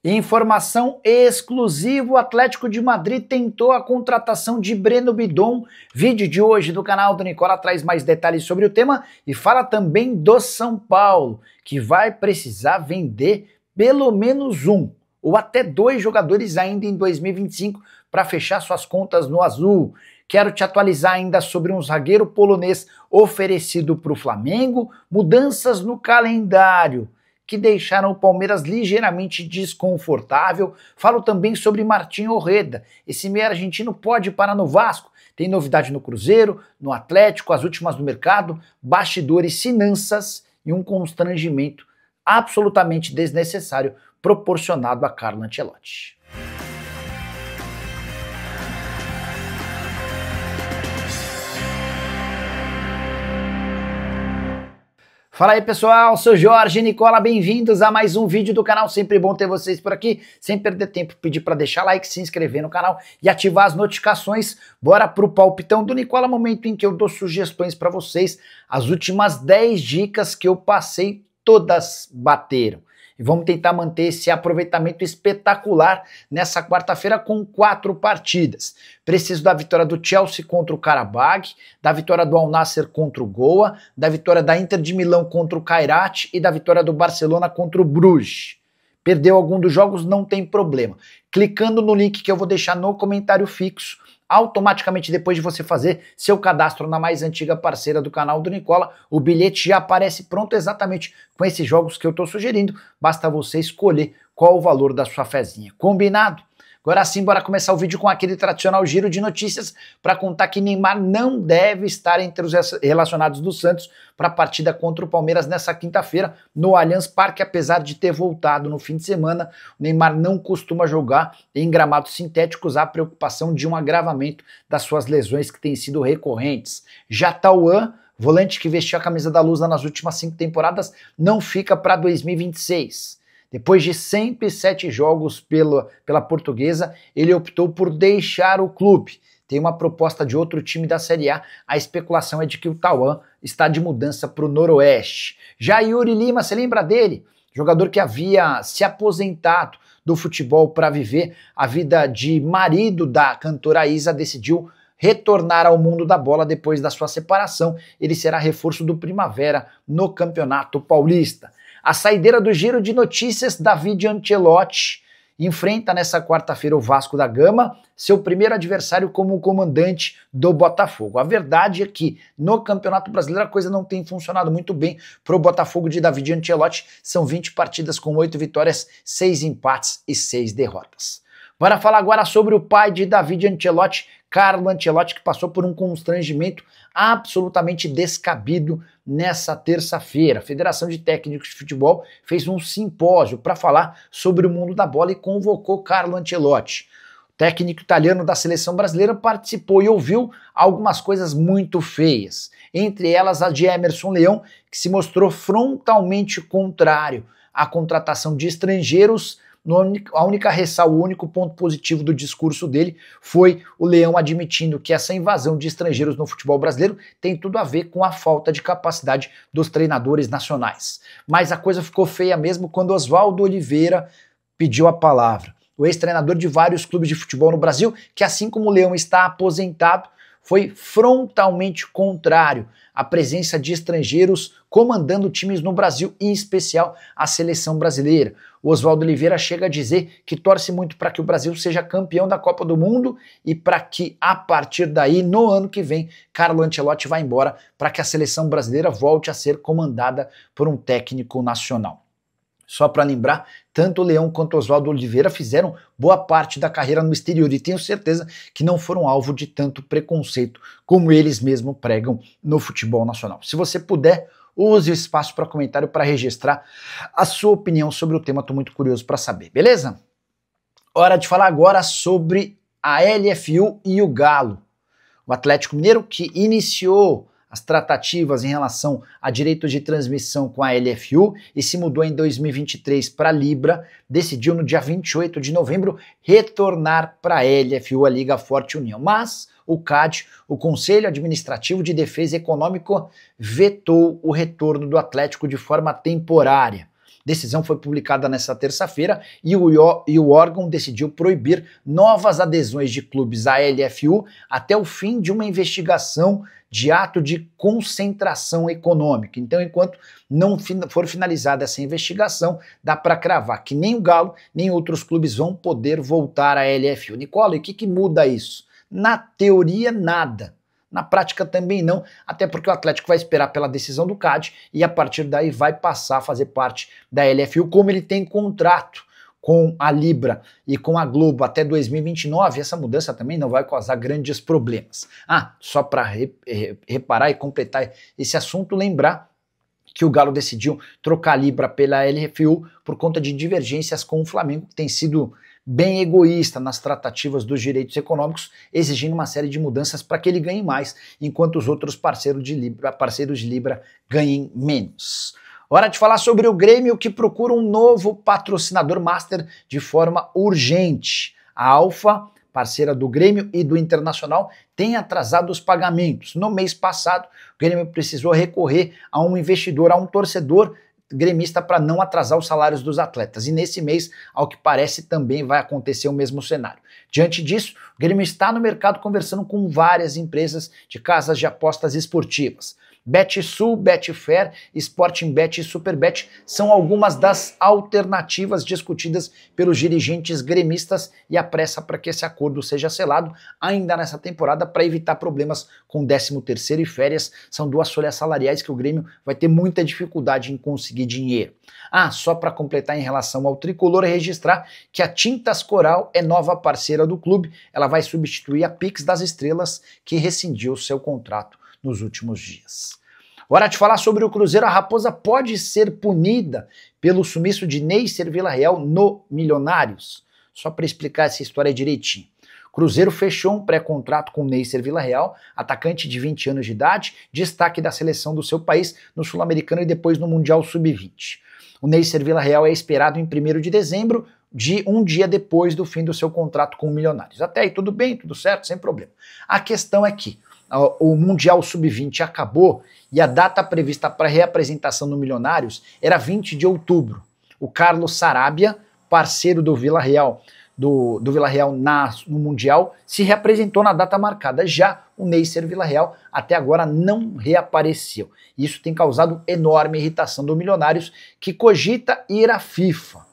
Informação exclusiva: o Atlético de Madrid tentou a contratação de Breno Bidon. Vídeo de hoje do canal do Nicola traz mais detalhes sobre o tema e fala também do São Paulo, que vai precisar vender pelo menos um ou até dois jogadores ainda em 2025 para fechar suas contas no azul. Quero te atualizar ainda sobre um zagueiro polonês oferecido para o Flamengo, mudanças no calendário que deixaram o Palmeiras ligeiramente desconfortável. Falo também sobre Martín Orreda. Esse meio argentino pode parar no Vasco. Tem novidade no Cruzeiro, no Atlético, as últimas do mercado, bastidores, finanças e um constrangimento absolutamente desnecessário proporcionado a Carlo Ancelotti. Fala aí pessoal, sou Jorge Nicola, bem-vindos a mais um vídeo do canal, sempre bom ter vocês por aqui, sem perder tempo, pedir para deixar like, se inscrever no canal e ativar as notificações. Bora pro palpitão do Nicola, momento em que eu dou sugestões para vocês. As últimas 10 dicas que eu passei, todas bateram. E vamos tentar manter esse aproveitamento espetacular nessa quarta-feira com 4 partidas. Preciso da vitória do Chelsea contra o Karabag, da vitória do Al Nassr contra o Goa, da vitória da Inter de Milão contra o Kairat e da vitória do Barcelona contra o Bruges. Perdeu algum dos jogos? Não tem problema. Clicando no link que eu vou deixar no comentário fixo, automaticamente depois de você fazer seu cadastro na mais antiga parceira do canal do Nicola, o bilhete já aparece pronto exatamente com esses jogos que eu estou sugerindo. Basta você escolher qual o valor da sua fezinha. Combinado? Agora sim, bora começar o vídeo com aquele tradicional giro de notícias para contar que Neymar não deve estar entre os relacionados do Santos para a partida contra o Palmeiras nessa quinta-feira no Allianz Parque. Apesar de ter voltado no fim de semana, o Neymar não costuma jogar em gramados sintéticos. Há preocupação de um agravamento das suas lesões que têm sido recorrentes. Já Tauan, volante que vestiu a camisa da Lusa nas últimas 5 temporadas, não fica para 2026. Depois de 107 jogos pela Portuguesa, ele optou por deixar o clube. Tem uma proposta de outro time da Série A. A especulação é de que o Tauan está de mudança para o Noroeste. Já Yuri Lima, você lembra dele? Jogador que havia se aposentado do futebol para viver a vida de marido da cantora Isa, decidiu retornar ao mundo da bola depois da sua separação. Ele será reforço do Primavera no Campeonato Paulista. A saideira do giro de notícias: David Ancelotti enfrenta nessa quarta-feira o Vasco da Gama, seu primeiro adversário como comandante do Botafogo. A verdade é que no Campeonato Brasileiro a coisa não tem funcionado muito bem para o Botafogo de David Ancelotti. São 20 partidas com 8 vitórias, 6 empates e 6 derrotas. Bora falar agora sobre o pai de David Ancelotti, Carlo Ancelotti, que passou por um constrangimento absolutamente descabido nessa terça-feira. A Federação de Técnicos de Futebol fez um simpósio para falar sobre o mundo da bola e convocou Carlo Ancelotti. O técnico italiano da seleção brasileira participou e ouviu algumas coisas muito feias, entre elas a de Emerson Leão, que se mostrou frontalmente contrário à contratação de estrangeiros. A única ressalva, o único ponto positivo do discurso dele foi o Leão admitindo que essa invasão de estrangeiros no futebol brasileiro tem tudo a ver com a falta de capacidade dos treinadores nacionais. Mas a coisa ficou feia mesmo quando Oswaldo Oliveira pediu a palavra. O ex-treinador de vários clubes de futebol no Brasil, que assim como o Leão está aposentado, foi frontalmente contrário à presença de estrangeiros comandando times no Brasil, em especial a seleção brasileira. O Oswaldo Oliveira chega a dizer que torce muito para que o Brasil seja campeão da Copa do Mundo e para que, a partir daí, no ano que vem, Carlo Ancelotti vá embora para que a seleção brasileira volte a ser comandada por um técnico nacional. Só para lembrar, tanto o Leão quanto o Oswaldo Oliveira fizeram boa parte da carreira no exterior e tenho certeza que não foram alvo de tanto preconceito como eles mesmos pregam no futebol nacional. Se você puder, use o espaço para comentário para registrar a sua opinião sobre o tema, estou muito curioso para saber, beleza? Hora de falar agora sobre a LFU e o Galo. O Atlético Mineiro, que iniciou as tratativas em relação a direitos de transmissão com a LFU e se mudou em 2023 para a Libra, decidiu no dia 28 de novembro retornar para a LFU, a Liga Forte União. Mas o CAD, o Conselho Administrativo de Defesa Econômica, vetou o retorno do Atlético de forma temporária. Decisão foi publicada nesta terça-feira e o órgão decidiu proibir novas adesões de clubes à LFU até o fim de uma investigação de ato de concentração econômica. Então, enquanto não for finalizada essa investigação, dá para cravar que nem o Galo, nem outros clubes vão poder voltar à LFU. Nicola, e o que muda isso? Na teoria, nada. Na prática também não, até porque o Atlético vai esperar pela decisão do CAD e a partir daí vai passar a fazer parte da LFU, como ele tem contrato com a Libra e com a Globo até 2029, essa mudança também não vai causar grandes problemas. Só para reparar e completar esse assunto, lembrar que o Galo decidiu trocar a Libra pela LFU por conta de divergências com o Flamengo, que tem sido bem egoísta nas tratativas dos direitos econômicos, exigindo uma série de mudanças para que ele ganhe mais, enquanto os outros parceiros de Libra ganhem menos. Hora de falar sobre o Grêmio, que procura um novo patrocinador master de forma urgente. A Alfa, parceira do Grêmio e do Internacional, tem atrasado os pagamentos. No mês passado, o Grêmio precisou recorrer a um investidor, a um torcedor gremista para não atrasar os salários dos atletas. E nesse mês, ao que parece, também vai acontecer o mesmo cenário. Diante disso, o Grêmio está no mercado conversando com várias empresas de casas de apostas esportivas. BetSul, Betfair, Sportingbet e Superbet são algumas das alternativas discutidas pelos dirigentes gremistas e a pressa para que esse acordo seja selado ainda nessa temporada para evitar problemas com 13º e férias. São duas folhas salariais que o Grêmio vai ter muita dificuldade em conseguir dinheiro. Só para completar em relação ao tricolor, registrar que a Tintas Coral é nova parceira do clube. Ela vai substituir a Pix das Estrelas, que rescindiu seu contrato nos últimos dias. Hora de falar sobre o Cruzeiro. A Raposa pode ser punida pelo sumiço de Neisser Villarreal no Milionários. Só para explicar essa história direitinho. O Cruzeiro fechou um pré-contrato com Neisser Villarreal, atacante de 20 anos de idade, destaque da seleção do seu país no Sul-Americano e depois no Mundial Sub-20. O Neisser Villarreal é esperado em 1º de dezembro, um dia depois do fim do seu contrato com o Milionários. Até aí tudo bem, tudo certo, sem problema. A questão é que o Mundial Sub-20 acabou e a data prevista para reapresentação no Milionários era 20 de outubro. O Carlos Sarabia, parceiro do Villarreal, do Villarreal no Mundial, se reapresentou na data marcada. Já o Neisser Villarreal até agora não reapareceu. Isso tem causado enorme irritação do Milionários, que cogita ir à FIFA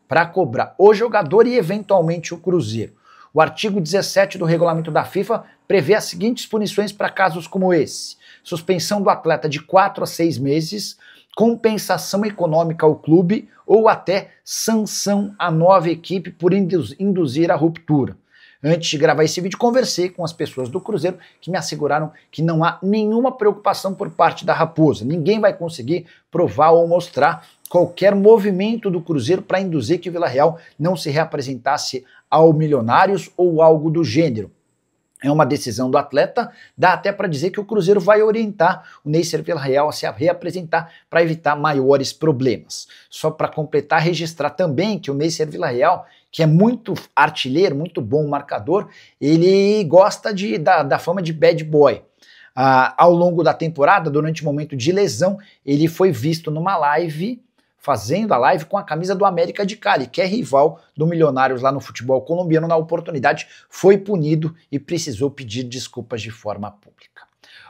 para cobrar o jogador e eventualmente o Cruzeiro. O artigo 17 do regulamento da FIFA prevê as seguintes punições para casos como esse: suspensão do atleta de 4 a 6 meses, compensação econômica ao clube ou até sanção à nova equipe por induzir a ruptura. Antes de gravar esse vídeo, conversei com as pessoas do Cruzeiro que me asseguraram que não há nenhuma preocupação por parte da Raposa. Ninguém vai conseguir provar ou mostrar qualquer movimento do Cruzeiro para induzir que o Villarreal não se reapresentasse ao Milionários ou algo do gênero. É uma decisão do atleta, dá até para dizer que o Cruzeiro vai orientar o Neisser Villarreal a se reapresentar para evitar maiores problemas. Só para completar, registrar também que o Neisser Villarreal, que é muito artilheiro, muito bom marcador, ele gosta da fama de bad boy. Ao longo da temporada, durante o momento de lesão, ele foi visto numa live, fazendo a live com a camisa do América de Cali, que é rival do Milionários lá no futebol colombiano. Na oportunidade, foi punido e precisou pedir desculpas de forma pública.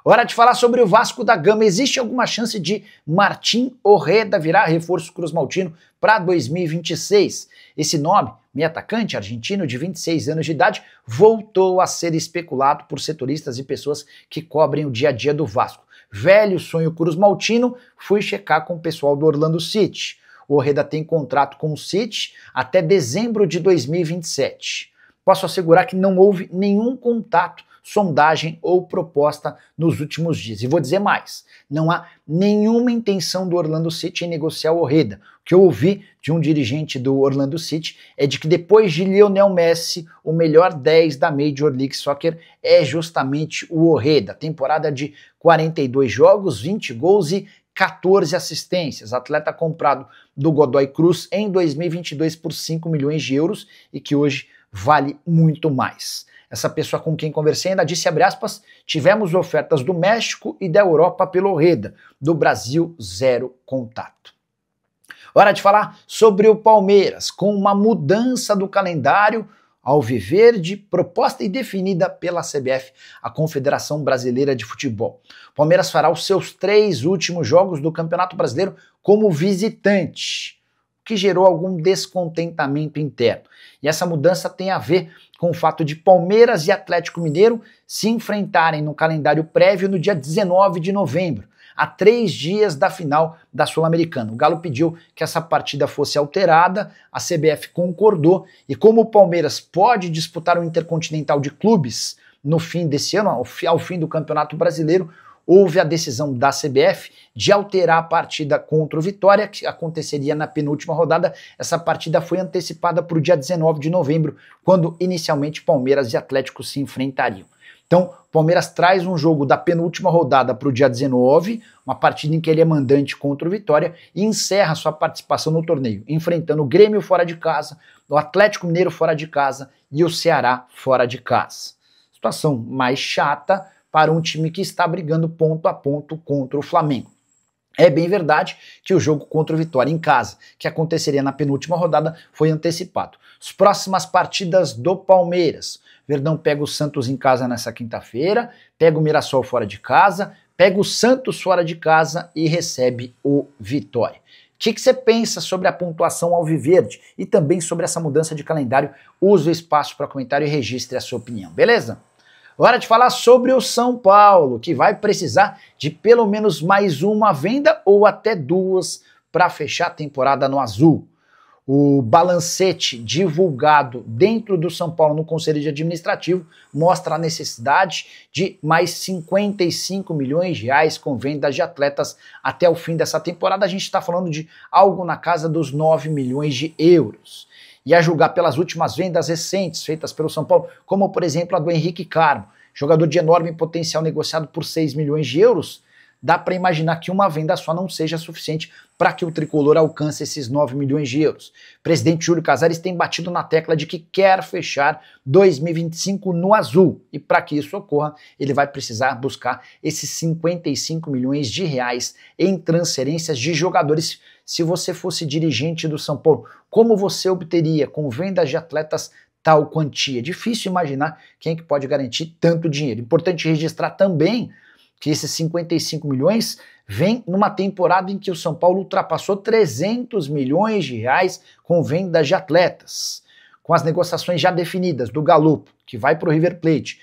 Hora de falar sobre o Vasco da Gama. Existe alguma chance de Martín Ojeda virar reforço cruzmaltino para 2026? Esse nome, meio atacante argentino de 26 anos de idade, voltou a ser especulado por setoristas e pessoas que cobrem o dia a dia do Vasco. Velho sonho cruzmaltino, fui checar com o pessoal do Orlando City. O Ojeda tem contrato com o City até dezembro de 2027. Posso assegurar que não houve nenhum contato, sondagem ou proposta nos últimos dias. E vou dizer mais, não há nenhuma intenção do Orlando City em negociar o Ojeda. O que eu ouvi de um dirigente do Orlando City é de que depois de Lionel Messi, o melhor 10 da Major League Soccer é justamente o Ojeda. Temporada de 42 jogos, 20 gols e 14 assistências. Atleta comprado do Godoy Cruz em 2022 por 5 milhões de euros e que hoje vale muito mais. Essa pessoa com quem conversei ainda disse, abre aspas, tivemos ofertas do México e da Europa pelo Ojeda, do Brasil, zero contato. Hora de falar sobre o Palmeiras, com uma mudança do calendário alviverde proposta e definida pela CBF, a Confederação Brasileira de Futebol. O Palmeiras fará os seus 3 últimos jogos do Campeonato Brasileiro como visitante, o que gerou algum descontentamento interno. E essa mudança tem a ver com o fato de Palmeiras e Atlético Mineiro se enfrentarem no calendário prévio no dia 19 de novembro, a 3 dias da final da Sul-Americana. O Galo pediu que essa partida fosse alterada, a CBF concordou, e como o Palmeiras pode disputar o Intercontinental de Clubes no fim desse ano, ao fim do Campeonato Brasileiro, houve a decisão da CBF de alterar a partida contra o Vitória, que aconteceria na penúltima rodada. Essa partida foi antecipada para o dia 19 de novembro, quando inicialmente Palmeiras e Atlético se enfrentariam. Então, o Palmeiras traz um jogo da penúltima rodada para o dia 19, uma partida em que ele é mandante contra o Vitória, e encerra sua participação no torneio, enfrentando o Grêmio fora de casa, o Atlético Mineiro fora de casa e o Ceará fora de casa. Situação mais chata para um time que está brigando ponto a ponto contra o Flamengo. É bem verdade que o jogo contra o Vitória em casa, que aconteceria na penúltima rodada, foi antecipado. As próximas partidas do Palmeiras: Verdão pega o Santos em casa nessa quinta-feira, pega o Mirassol fora de casa, pega o Santos fora de casa e recebe o Vitória. O que você pensa sobre a pontuação alviverde e também sobre essa mudança de calendário? Use o espaço para comentário e registre a sua opinião, beleza? Hora de falar sobre o São Paulo, que vai precisar de pelo menos mais uma venda ou até 2 para fechar a temporada no azul. O balancete divulgado dentro do São Paulo no Conselho Administrativo mostra a necessidade de mais 55 milhões de reais com vendas de atletas até o fim dessa temporada. A gente está falando de algo na casa dos 9 milhões de euros. E a julgar pelas últimas vendas recentes feitas pelo São Paulo, como por exemplo a do Henrique Carmo, jogador de enorme potencial negociado por 6 milhões de euros, dá para imaginar que uma venda só não seja suficiente para que o tricolor alcance esses 9 milhões de euros. O presidente Júlio Casares tem batido na tecla de que quer fechar 2025 no azul, e para que isso ocorra, ele vai precisar buscar esses 55 milhões de reais em transferências de jogadores. Se você fosse dirigente do São Paulo, como você obteria com vendas de atletas tal quantia? Difícil imaginar quem que pode garantir tanto dinheiro. Importante registrar também que esses 55 milhões vem numa temporada em que o São Paulo ultrapassou 300 milhões de reais com vendas de atletas. Com as negociações já definidas do Galopo, que vai para o River Plate,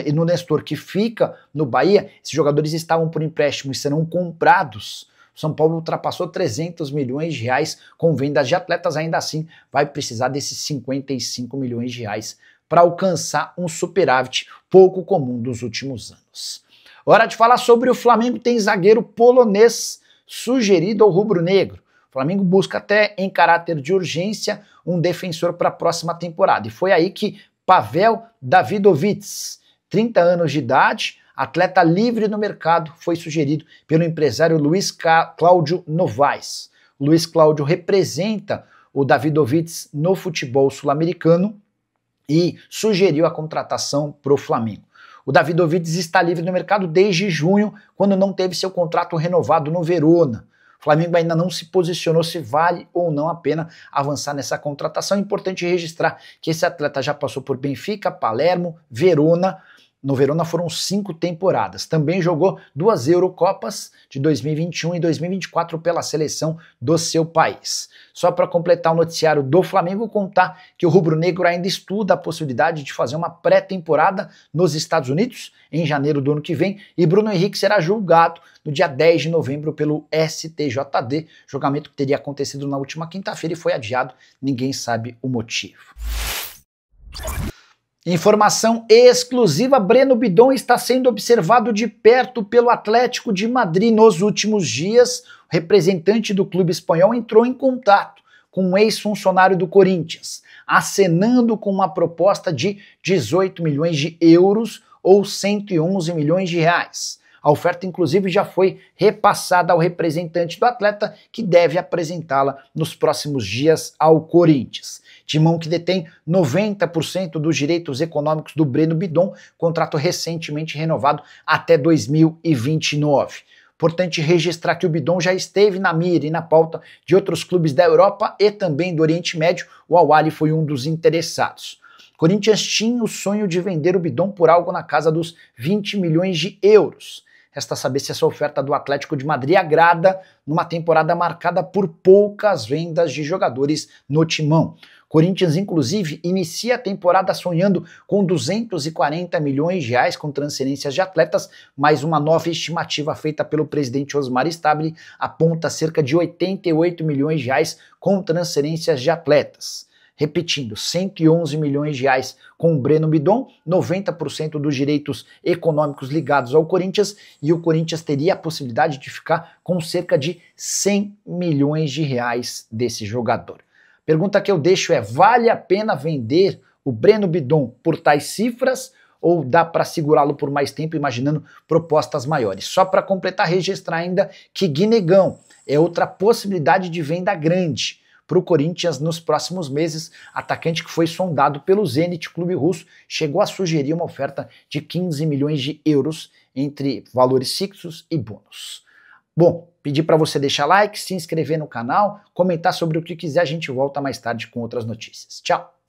e no Nestor, que fica no Bahia, esses jogadores estavam por empréstimo e serão comprados. O São Paulo ultrapassou 300 milhões de reais com vendas de atletas, ainda assim vai precisar desses 55 milhões de reais para alcançar um superávit pouco comum dos últimos anos. Hora de falar sobre o Flamengo. Tem zagueiro polonês sugerido ao rubro-negro. O Flamengo busca até em caráter de urgência um defensor para a próxima temporada. E foi aí que Pavel Davidovits, 30 anos de idade, atleta livre no mercado, foi sugerido pelo empresário Luiz Cláudio Novaes. O Luiz Cláudio representa o Davidovits no futebol sul-americano e sugeriu a contratação para o Flamengo. O Davidovits está livre no mercado desde junho, quando não teve seu contrato renovado no Verona. O Flamengo ainda não se posicionou se vale ou não a pena avançar nessa contratação. É importante registrar que esse atleta já passou por Benfica, Palermo, Verona. No Verona foram 5 temporadas. Também jogou 2 Eurocopas de 2021 e 2024 pela seleção do seu país. Só para completar o noticiário do Flamengo, contar que o rubro-negro ainda estuda a possibilidade de fazer uma pré-temporada nos Estados Unidos em janeiro do ano que vem, e Bruno Henrique será julgado no dia 10 de novembro pelo STJD, julgamento que teria acontecido na última quinta-feira e foi adiado, ninguém sabe o motivo. Informação exclusiva: Breno Bidon está sendo observado de perto pelo Atlético de Madrid. Nos últimos dias, o representante do clube espanhol entrou em contato com um ex-funcionário do Corinthians, acenando com uma proposta de 18 milhões de euros ou 111 milhões de reais. A oferta, inclusive, já foi repassada ao representante do atleta, que deve apresentá-la nos próximos dias ao Corinthians. Timão, que detém 90% dos direitos econômicos do Breno Bidon, contrato recentemente renovado até 2029. Importante registrar que o Bidon já esteve na mira e na pauta de outros clubes da Europa e também do Oriente Médio. O Al-Ahly foi um dos interessados. Corinthians tinha o sonho de vender o Bidon por algo na casa dos 20 milhões de euros. Resta saber se essa oferta do Atlético de Madrid agrada numa temporada marcada por poucas vendas de jogadores no timão. Corinthians, inclusive, inicia a temporada sonhando com 240 milhões de reais com transferências de atletas, mas uma nova estimativa feita pelo presidente Osmar Stabile aponta cerca de 88 milhões de reais com transferências de atletas. Repetindo, 111 milhões de reais com o Breno Bidon, 90% dos direitos econômicos ligados ao Corinthians, e o Corinthians teria a possibilidade de ficar com cerca de 100 milhões de reais desse jogador. Pergunta que eu deixo é, vale a pena vender o Breno Bidon por tais cifras ou dá para segurá-lo por mais tempo imaginando propostas maiores? Só para completar, registrar ainda que Guinegão é outra possibilidade de venda grande para o Corinthians nos próximos meses. Atacante que foi sondado pelo Zenit, clube russo, chegou a sugerir uma oferta de 15 milhões de euros entre valores fixos e bônus. Bom, pedir para você deixar like, se inscrever no canal, comentar sobre o que quiser, a gente volta mais tarde com outras notícias. Tchau!